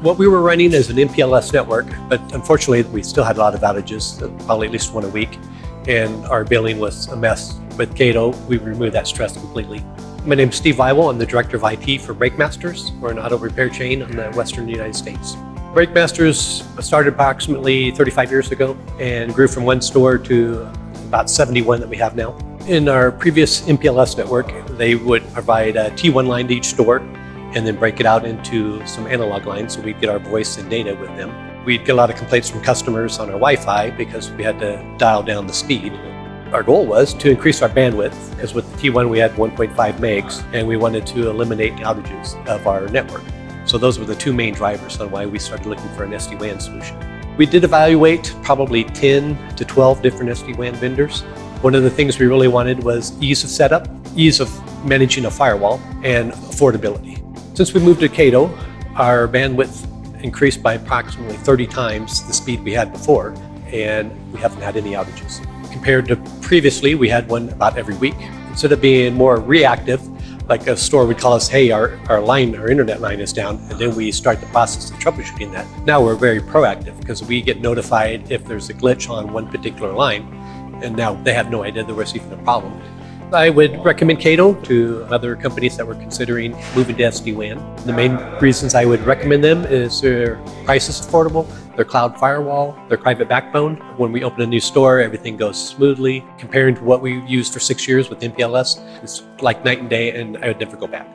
What we were running is an MPLS network, but unfortunately we still had a lot of outages, probably at least one a week, and our billing was a mess. With Cato, we removed that stress completely. My name is Steve Waibel. I'm the Director of IT for Breakmasters. We're an auto repair chain in the Western United States. Breakmasters started approximately 35 years ago and grew from one store to about 71 that we have now. In our previous MPLS network, they would provide a T1 line to each store and then break it out into some analog lines so we'd get our voice and data with them. We'd get a lot of complaints from customers on our Wi-Fi because we had to dial down the speed. Our goal was to increase our bandwidth because with the T1 we had 1.5 megs and we wanted to eliminate outages of our network. So those were the two main drivers on why we started looking for an SD-WAN solution. We did evaluate probably 10 to 12 different SD-WAN vendors. One of the things we really wanted was ease of setup, ease of managing a firewall, and affordability. Since we moved to Cato, our bandwidth increased by approximately 30 times the speed we had before, and we haven't had any outages. Compared to previously, we had one about every week. Instead of being more reactive, like a store would call us, hey, our internet line is down, and then we start the process of troubleshooting that. Now we're very proactive because we get notified if there's a glitch on one particular line, and now they have no idea there was even a problem. I would recommend Cato to other companies that were considering moving to SD-WAN. The main reasons I would recommend them is their price is affordable, their cloud firewall, their private backbone. When we open a new store, everything goes smoothly. Comparing to what we used for 6 years with MPLS, it's like night and day, and I would never go back.